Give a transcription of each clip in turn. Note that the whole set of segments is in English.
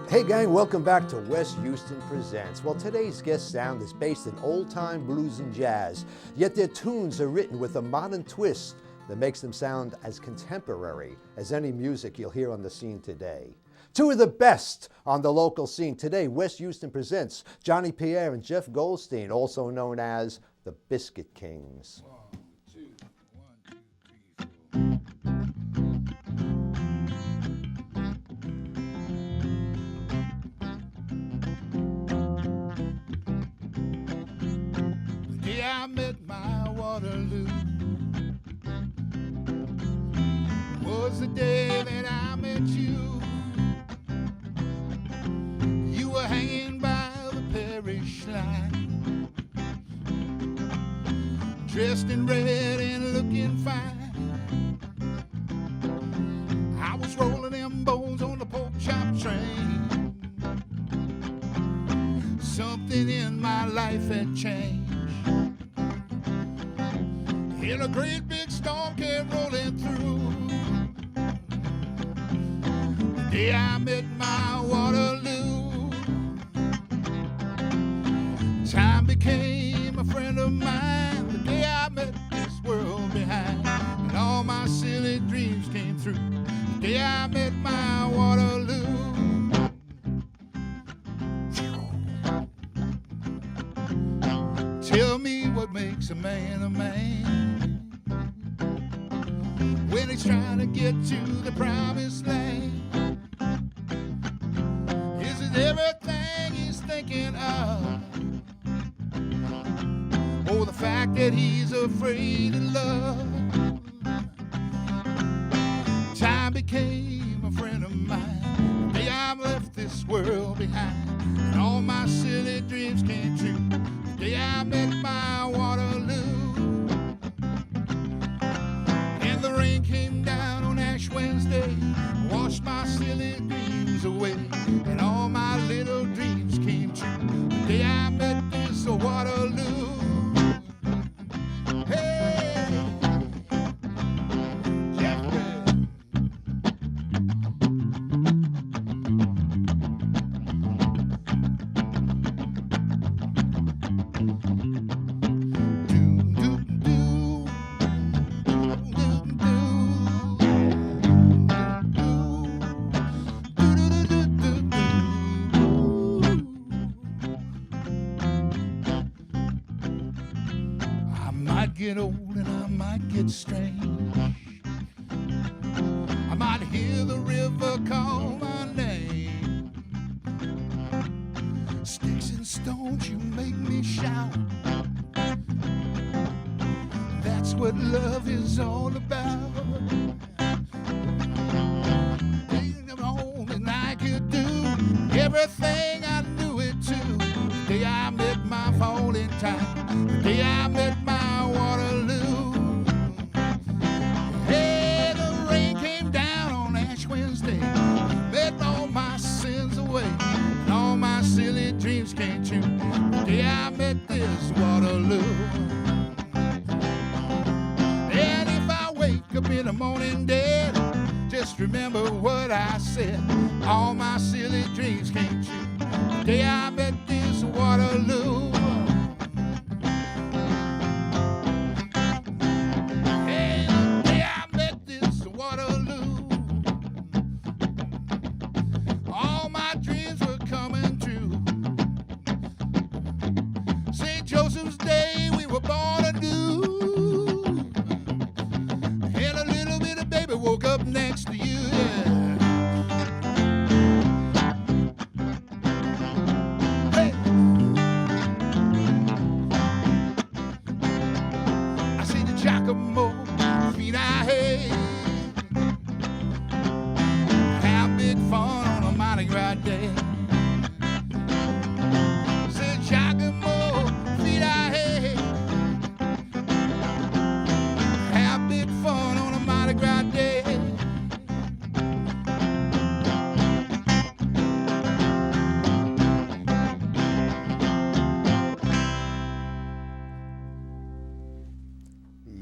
Hey gang, welcome back to West Houston Presents. Well, today's guest sound is based in old-time blues and jazz, yet their tunes are written with a modern twist that makes them sound as contemporary as any music you'll hear on the scene today. Two of the best on the local scene today, West Houston Presents Johnny Pierre and Jeff Goldstein, also known as the Biscuit Kings. I met my Waterloo was the day that I met you. You were hanging by the parish line, dressed in red and looking fine. I was rolling them bones on the pork chop train. Something in my life had changed. And a great big storm came rolling through. The day I met my Waterloo, time became a friend of mine. The day I met this world behind, and all my silly dreams came through. The day I met my Waterloo. Tell me what makes a man a man when he's trying to get to the promised land. Is it everything he's thinking of, or the fact that he's afraid of love? Time became a friend of mine. The day I've left this world behind, and all my silly dreams came true. The day I met my Waterloo. And the rain came down on Ash Wednesday, washed my silly dreams away, and all my little dreams came true. The day I met this Waterloo. Hey, Jeff Goldstein. Get old and I might get strange. I might hear the river call my name. Sticks and stones, you make me shout. That's what love is all about. Being home and I could do everything I knew it to. The day I met my falling time, the day I met my Waterloo. Hey, the rain came down on Ash Wednesday, met all my sins away, and all my silly dreams came true. The day I met this Waterloo. And if I wake up in the morning dead, just remember what I said. All my silly dreams came true. The day I met this Waterloo. Joseph's day we were born anew, and a little bit of baby woke up next to you. Yeah. Hey. I see the Giacomo feet I had, have big fun on a Mardi Gras day. Said Giacomo,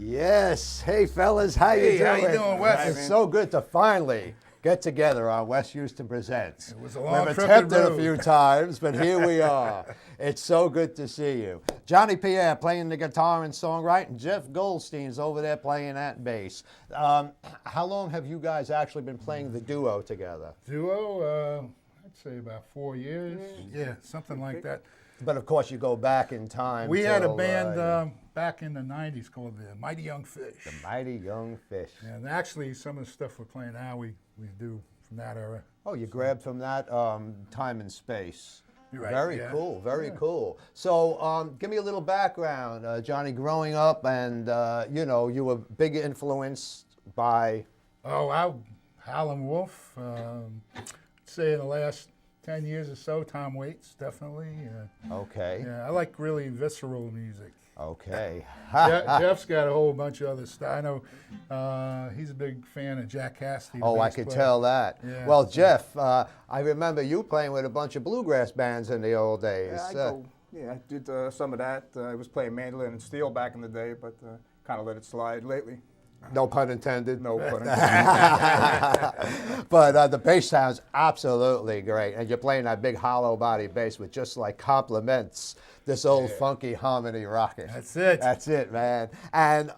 Yes. Hey fellas, how you doing? How you doing, Wes? It's so good to finally get together on West Houston Presents. It was a long We've trip attempted to a few times, but here we are. It's so good to see you. Johnny Pierre playing the guitar and songwriting. Jeff Goldstein's over there playing that bass. How long have you guys actually been playing the duo together? Duo, I'd say about 4 years. Yeah, something like that. But of course, you go back in time. We had a band back in the 90s called the Mighty Young Fish. The Mighty Young Fish. And actually, some of the stuff we're playing now, we do from that era. Oh, you grabbed from that time and space. Right, Very cool, very cool. So give me a little background, Johnny, growing up, and you know, you were big influenced by... Oh, Howlin' Wolf. Say in the last 10 years or so, Tom Waits, definitely. Okay. Yeah, I like really visceral music. Okay. Jeff's got a whole bunch of other stuff. I know he's a big fan of Jack Cassidy. Oh, I could tell that. Yeah, well, so. Jeff, I remember you playing with a bunch of bluegrass bands in the old days. Yeah, I did some of that. I was playing mandolin and steel back in the day, but kind of let it slide lately. No pun intended. No pun intended. But the bass sounds absolutely great, and you're playing that big hollow body bass with just like complements this old funky harmony rocket. That's it. That's it, man. And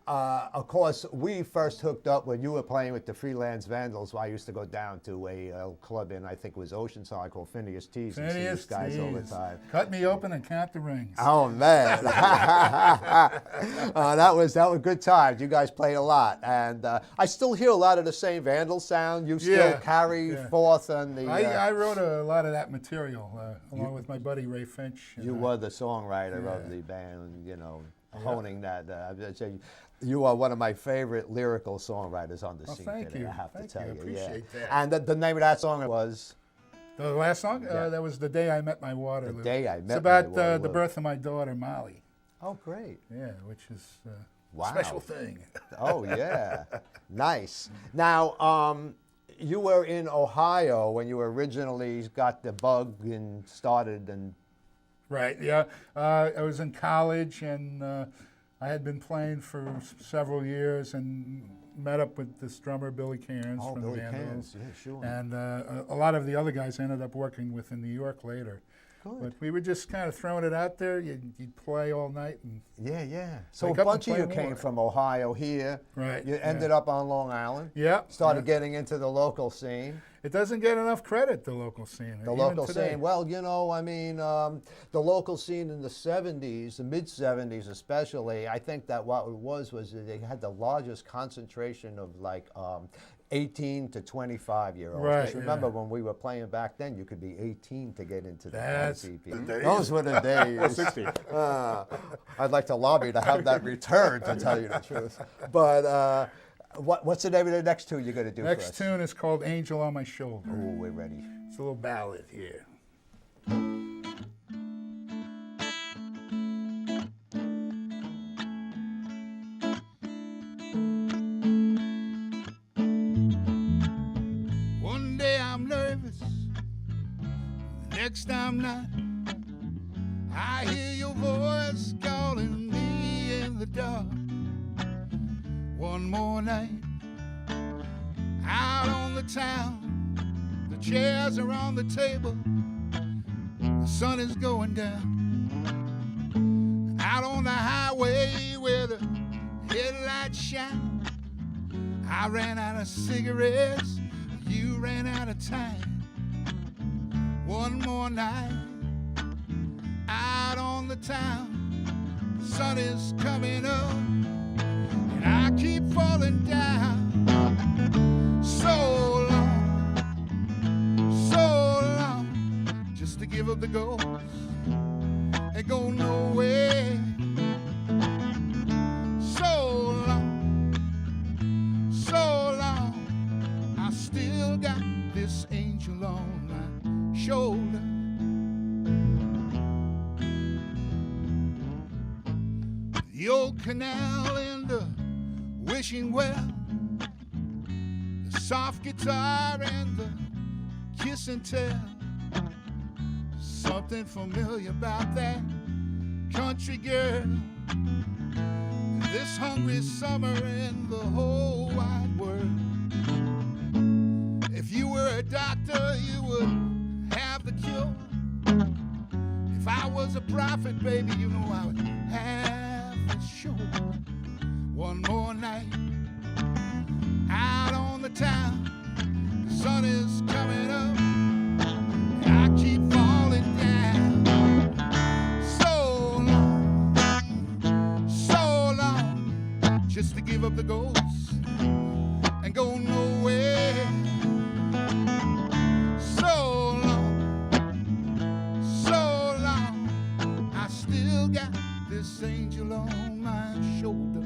of course, we first hooked up when you were playing with the Freelance Vandals. I used to go down to a club in, I think it was Oceanside, called Phineas T's, and see these guys all the time. Cut me open and count the rings. Oh, man. that was good times. You guys played a lot. And I still hear a lot of the same Vandal sound. You still carry forth on the... I wrote a lot of that material along with my buddy Ray Finch. You were the songwriter of the band, you know, honing that. I'd say you are one of my favorite lyrical songwriters on the scene today, you. I have to tell you. I appreciate that. And the name of that song was? The last song? That was The Day I Met My Waterloo. The Day I Met It's about My Waterloo. the birth of my daughter, Molly. Oh, great. Yeah, which is wow. a special thing. Oh, yeah. Nice. Now, you were in Ohio when you originally got the bug and started and... Right, yeah. I was in college, and I had been playing for several years and met up with this drummer, Billy Cairns from the Vandals. Yeah, sure. And a lot of the other guys I ended up working with in New York later. Good. But we were just kind of throwing it out there. You'd play all night. And yeah. So a bunch of you came from Ohio here. Right. You ended up on Long Island. Yeah. Started getting into the local scene. It doesn't get enough credit, the local scene. The local scene. Well, you know, I mean, the local scene in the 70s, the mid-70s especially, I think that what it was that they had the largest concentration of like 18 to 25-year-olds. Right. Just remember when we were playing back then, you could be 18 to get into the ICP. days. Those were the days. 60. I'd like to lobby to have that returned, to tell you the truth. But what's the name of the next tune you're going to do for us? Next tune is called Angel on My Shoulder. Oh, we're ready. It's a little ballad here. One day I'm nervous, the next I'm not. I hear your voice calling me in the dark. One more night out on the town, the chairs are on the table, the sun is going down. Out on the highway where the headlights shine, I ran out of cigarettes, you ran out of time. One more night out on the town, the sun is coming up, and I keep falling down. So long, just to give up the ghost and go nowhere. So long, I still got this angel on my shoulder. The old canal and the wishing well, the soft guitar and the kiss and tell. Something familiar about that country girl. This hungry summer in the whole wide world. were a doctor, you would have the cure. If I was a prophet, baby, you know I would have the show. One more night out on the town, the sun is coming up, and I keep falling down. So long, just to give up the ghost and go nowhere. So long, I still got this angel on my shoulder.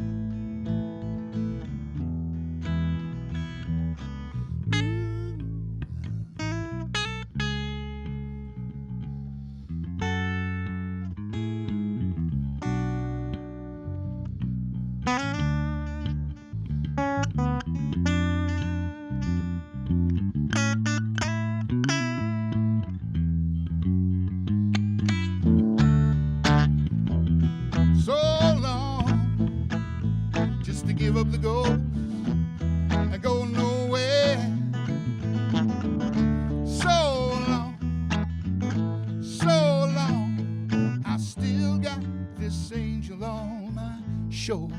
Give up the ghost and go nowhere. So long, I still got this angel on my shoulder.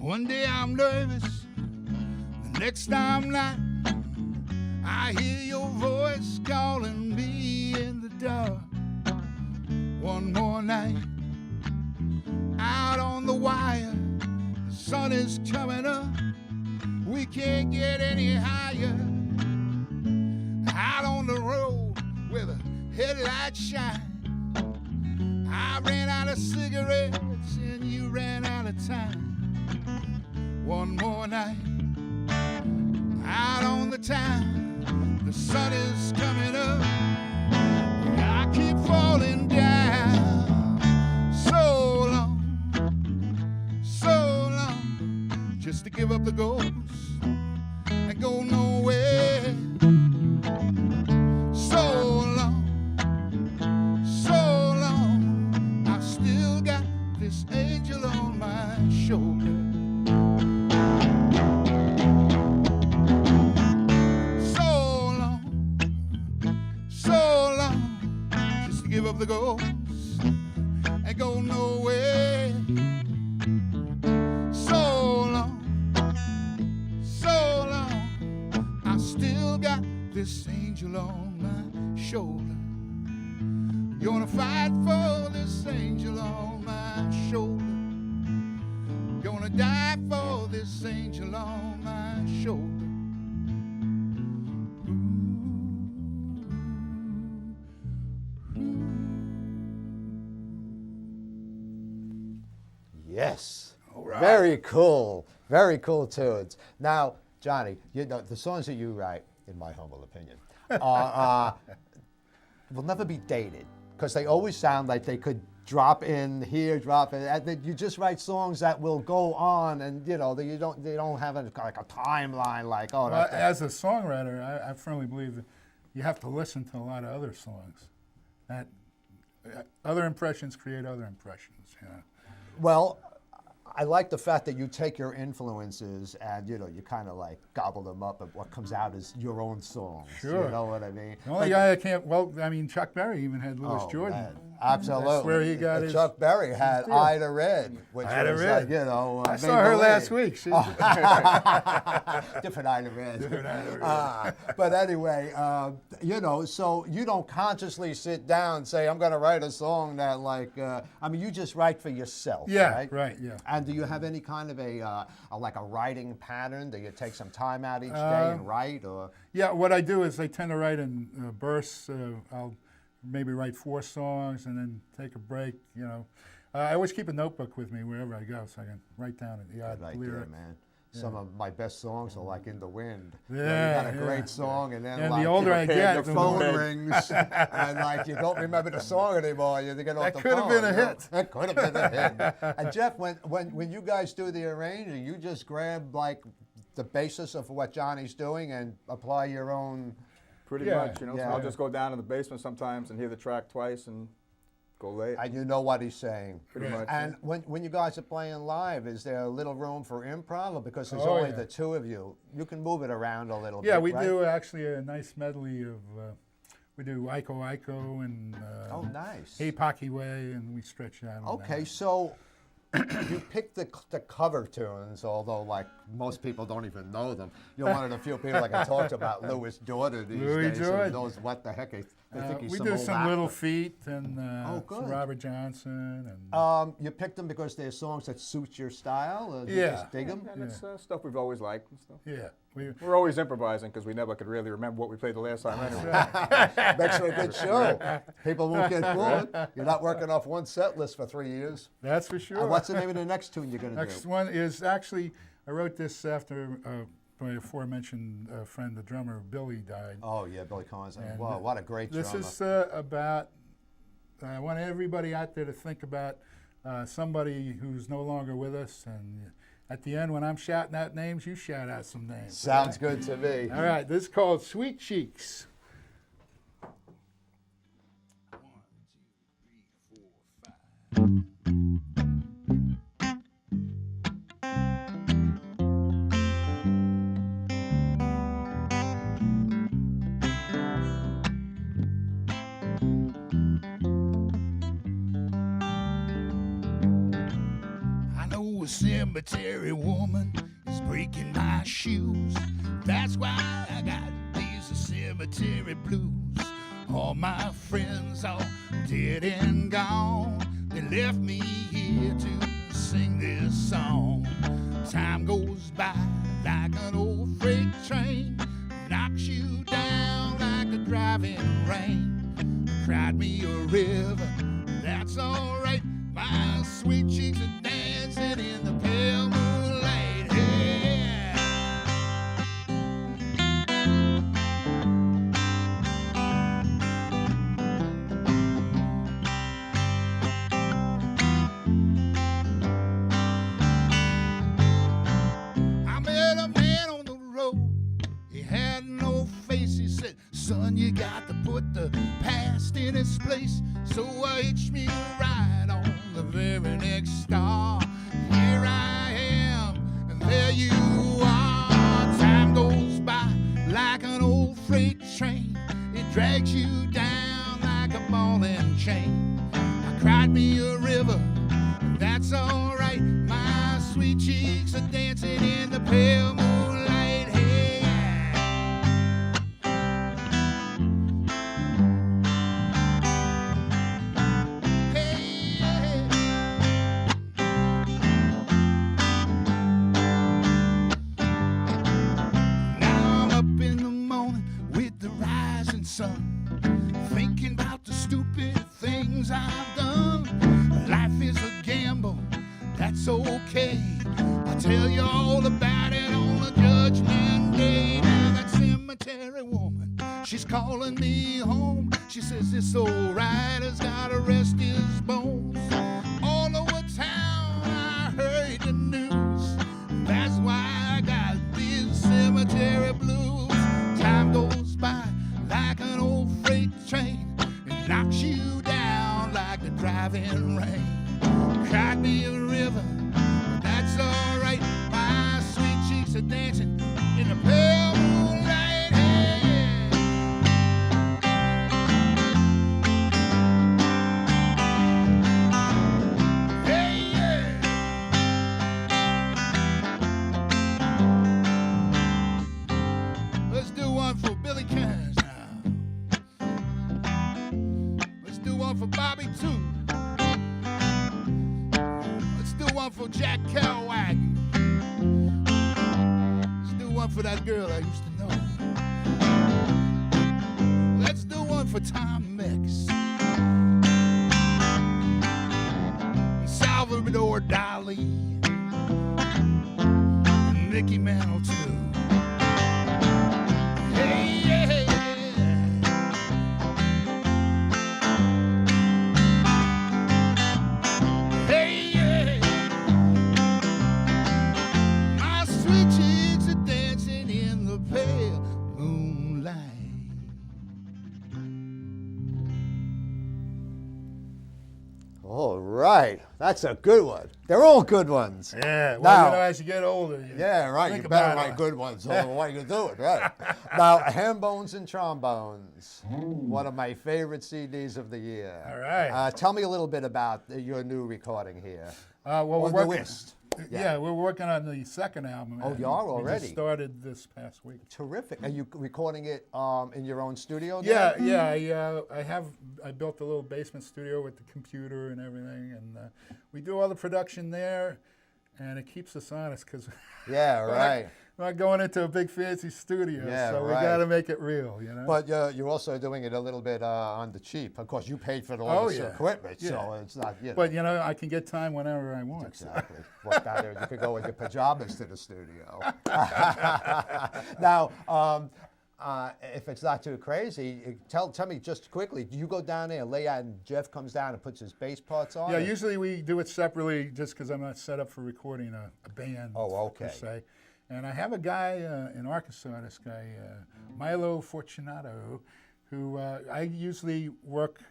One day I'm nervous, the next time not. I hear your voice calling me in the dark. One more night out on the wire, the sun is coming up, we can't get any higher. Out on the road where the headlights shine, I ran out of cigarettes and you ran out of time. One more night out on the town, the sun is coming up, I keep falling down. So long, just to give up the ghost and go nowhere. So long, I still got this angel on my shoulder. So long, just to give up the ghost and go nowhere. So long, I still got this angel on my shoulder. You wanna fight for this angel on my shoulder? You wanna die for this angel on my shoulder? Yes. All right. Very cool. Very cool tunes. Now, Johnny, you know, the songs that you write, in my humble opinion, will never be dated because they always sound like they could drop in here, drop in. And you just write songs that will go on, and you know, they don't have like a timeline. Like, oh, well, as a songwriter, I firmly believe that you have to listen to a lot of other songs. That other impressions create other impressions. You know? Well, I like the fact that you take your influences and, you know, you kind of like gobble them up, and what comes out is your own songs. Sure. You know what I mean? The only guy I can't, well, I mean, Chuck Berry even had Louis Jordan. Man. Absolutely. That's where he got his. Chuck Berry had deal. Ida Red, which Ida was Red. like, you know. I saw her last week. She's Different Ida Red. Different Ida Red. But anyway, you know, so you don't consciously sit down and say, I'm going to write a song that like, I mean, you just write for yourself, Yeah, right? yeah. And do you have any kind of a like a writing pattern? Do you take some time out each day and write, or? Yeah, what I do is I tend to write in bursts. I'll maybe write 4 songs and then take a break, you know. I always keep a notebook with me wherever I go so I can write down the odd Good lyric. idea, man. Some of my best songs are like In the Wind. Yeah, You got a great song, and then And like the older I get, the the more phone rings, and like you don't remember the song anymore. You get off That the could have phone, been a you know? hit. That could have been a hit. And Jeff, when you guys do the arranging, you just grab like the basis of what Johnny's doing and apply your own. Pretty Yeah. much, you know. Yeah. So I'll just go down in the basement sometimes and hear the track twice and go late. And you know what he's saying. Pretty much. And when you guys are playing live, is there a little room for improv? Or because there's Oh, only yeah. the two of you, you can move it around a little Yeah, bit, we right? do actually a nice medley of, we do Iko Iko and Oh, nice. Hey Pocky Way, and we stretch out on Okay, that. so you picked the cover tunes, although like most people don't even know them. You're one of the few people like I talked about Louis Jordan these Louis days. Who Jordan. knows what the heck they think he's We some do old some actor. Little Feat and Oh, some good. Robert Johnson. And You picked them because they're songs that suit your style? Or you Yeah. just dig them? And it's stuff we've always liked and stuff. yeah, We're always improvising because we never could really remember what we played the last time anyway. Makes for a good show. People won't get bored. You're not working off one set list for 3 years. that's for sure. And what's the name of the next tune you're going to Next do? one is actually, I wrote this after my aforementioned friend, the drummer, Billy, died. Oh, yeah, Billy Collins. And Wow, what a great This drummer. is about, I want everybody out there to think about somebody who's no longer with us. And at the end, when I'm shouting out names, you shout out some names. Sounds good to me. All right, this is called Sweet Cheeks. I know a cemetery woman is breaking my shoes. That's why I got these cemetery blues. All my friends are dead and gone. They left me here to sing this song. Time goes by like an old freight train, knocks you down like a driving rain. Cried me a river, that's alright. My sweet cheeks are dancing in the pale moonlight. Yeah. I met a man on the road. He had no face. He said, "Son, you got to put the past in its place." So I hitched me a ride on the very next star. Here I am, and there you are. Time goes by like an old freight train. It drags you down like a ball and chain. I cried me a river, that's alright. My sweet cheeks are dancing in the pale moonlight. Hey, hey, now I'm up in the morning with the rising sun, thinking about the stupid things I've done. Life is a gamble, that's okay. I'll tell you all about it on the judgment day. Now that cemetery woman, she's calling me home. She says this old rider's gotta rest his bones. All over town I heard the news. That's why I got these cemetery blues. Time goes by like an old freight train. It knocks you down like the driving rain. Cried me a river, but that's alright. My sweet cheeks are dancing in the pale moonlight. Hey, hey, yeah. Let's do one for Billy Kings now. Let's do one for Bobby too. Let's do one for Jack Kerouac. Let's do one for that girl I used to know. Let's do one for Tom Mix. Salvador Dali. And Mickey Mantle too. Hey, yeah. Hey, yeah. My sweet cheeks are dancing in the pale moonlight. All right. That's a good one. They're all good ones. Yeah, well, Now- you know, as you get older, you Yeah, right. think You better about write it. good ones. So why you do it, right? Now, Ham Bones and Trombones, one of my favorite CDs of the year. All right. Tell me a little bit about your new recording here. Well, Or we're working. newest. Yeah, we're working on the second album. Oh, and you are We already? just started this past week. Terrific. Are you recording it in your own studio? Yeah, now? yeah. I built a little basement studio with the computer and everything, and we do all the production there, and it keeps us honest because Yeah, right. we're not going into a big fancy studio, Yeah, so we right. got to make it real, you know. But you're also doing it a little bit on the cheap. Of course, you paid for all Oh, this yeah. equipment, so Yeah. it's not, you know. But you know, I can get time whenever I want. so. Exactly. What's better? You could go with your pajamas to the studio. Now, if it's not too crazy, tell me just quickly. Do you go down there, lay out, and Jeff comes down and puts his bass parts on? Yeah, or- usually we do it separately just because I'm not set up for recording a band. Oh, okay. Per se. And I have a guy in Arkansas, this guy, Milo Fortunato, who I usually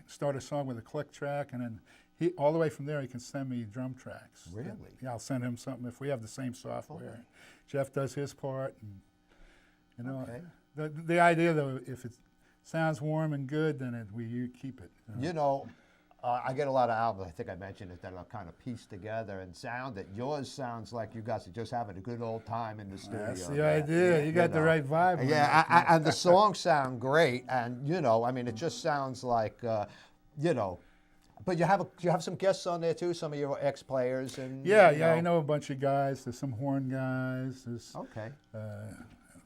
start a song with a click track, and then all the way from there he can send me drum tracks. Really? Yeah, I'll send him something if we have the same software. Okay. Jeff does his part, and you know. Okay. The idea, though, if it sounds warm and good, then you keep it. You know, I get a lot of albums, I think I mentioned it, that are kind of pieced together and sounded. Yours sounds like you guys are just having a good old time in the studio. That's the there. idea. You got the know. right vibe. on Yeah, it. and the songs sound great, and you know, I mean, it just sounds like, you know. But you have some guests on there too, some of your ex-players, and Yeah, you yeah, I know a bunch of guys. There's some horn guys. There's Okay.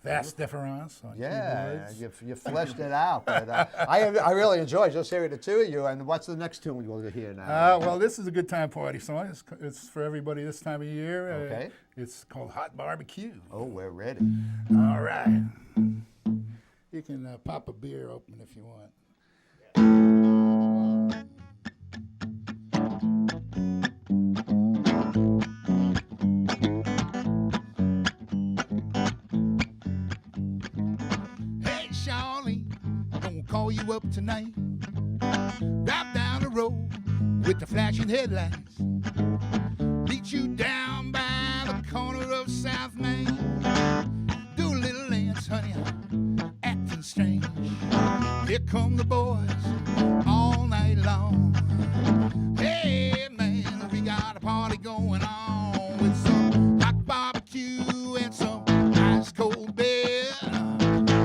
vast difference on Yeah, keyboards. you fleshed it out, but I really enjoy just hearing the two of you. And what's the next tune we'll hear now? Well, this is a good time party song. It's for everybody this time of year. Okay. It's called Hot Barbecue. Oh, we're ready. All right. You can pop a beer open if you want. Hey, Charlie, gonna call you up tonight. Drive down the road with the flashing headlights. Meet you down by the corner of South Main. Do a little dance, honey, acting strange. Here come the boys all night long. Hey, man, we got a party going on with some hot barbecue and some ice cold beer.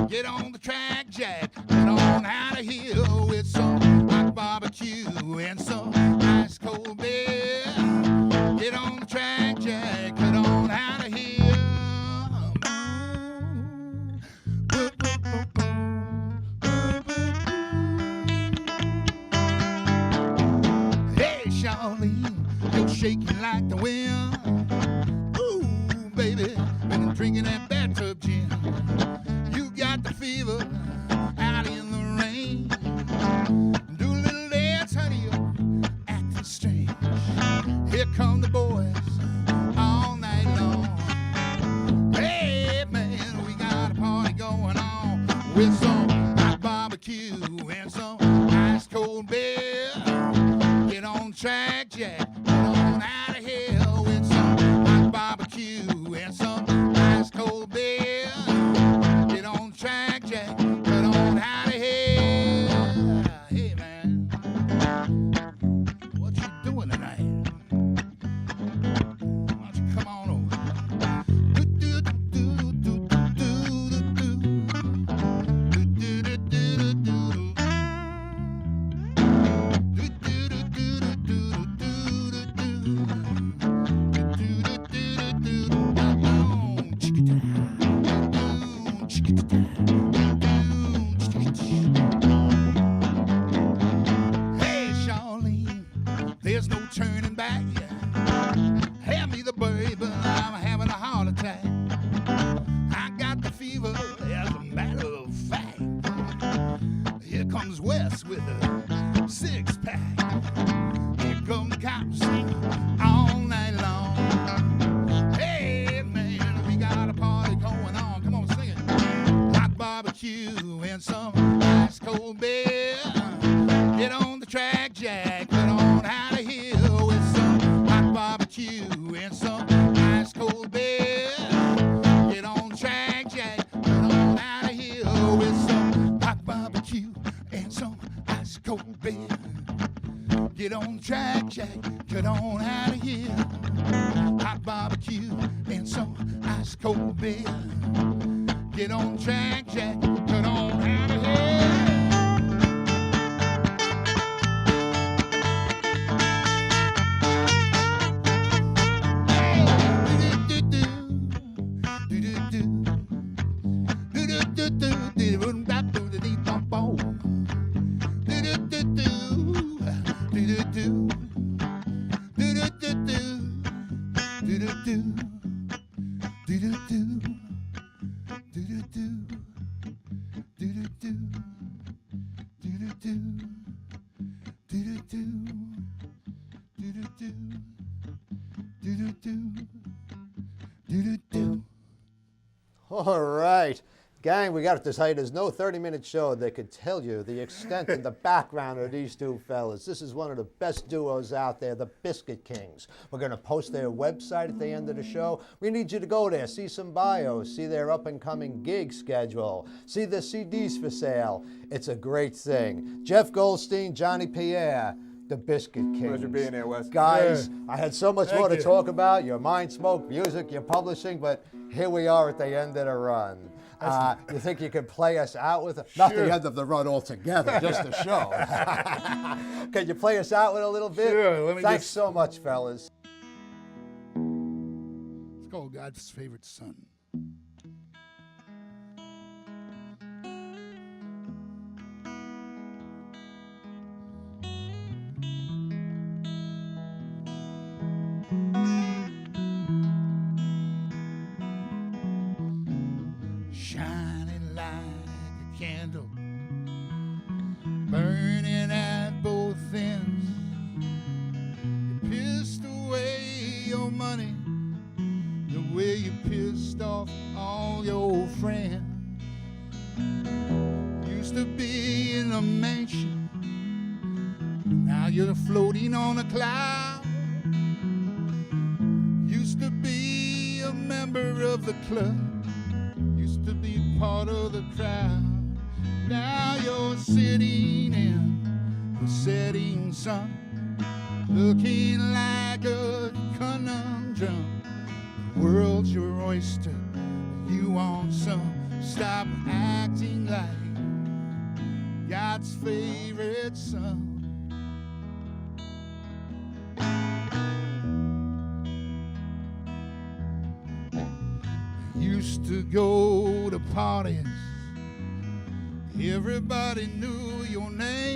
Get on the track, Jack, get on out of here with some hot barbecue and some ice cold beer. Get on the track, Jack, get on out of here. Hey, Charlene, you're shaking like the wind. Ooh, baby, been drinking that bathtub gin. You got the fever out in the rain. Do a little dance, honey, you're acting strange. Here come the boys all night long. Hey, man, we got a party going on with some hot barbecue and some ice cold beer. Get on track, Jack, get on out of here with some hot barbecue and some ice cold beer. Get on track, Jack, get on out of here. Hey, man, what you doing tonight? Why don't you come on over? Hey, Charlene, there's no turning back. Hand me the baby, I'm having a heart attack. I got the fever, as a matter of fact. Here comes Wes with a six-pack. Here come the cops all night long. Hey, man, we got a party going on. Come on, sing it. Hot barbecue and some ice cold beer. Get on the track, Jack, get on out of here. cold bed. Get on track, Jack, get on out of here. Hot barbecue and some ice cold beer. Get on track, Jack, get on out of here. All right. Gang, we got to tell you, there's no 30-minute show that could tell you the extent and the background of these two fellas. This is one of the best duos out there, the Biscuit Kings. We're going to post their website at the end of the show. We need you to go there, see some bios, see their up-and-coming gig schedule, see the CDs for sale. It's a great thing. Jeff Goldstein, Johnny Pierre, the Biscuit Kings. Pleasure being here, Wes. Guys, I had so much more to you. talk about. Your Mind Smoke music, your publishing, but here we are at the end of the run. You think you could play us out with not the end of the run altogether, just the show. Can you play us out with a little bit? Sure. Thanks so much, fellas. It's called God's Favorite Son. Shining like a candle, burning at both ends. You pissed away your money the way you pissed off all your friends. Used to be in a mansion, now you're floating on a cloud. Used to be a member of the club, used to be part of the crowd. Now you're sitting in the setting sun, looking like a conundrum. The world's your oyster, you want some. Stop acting like God's favorite son. Used to go to parties, everybody knew your name.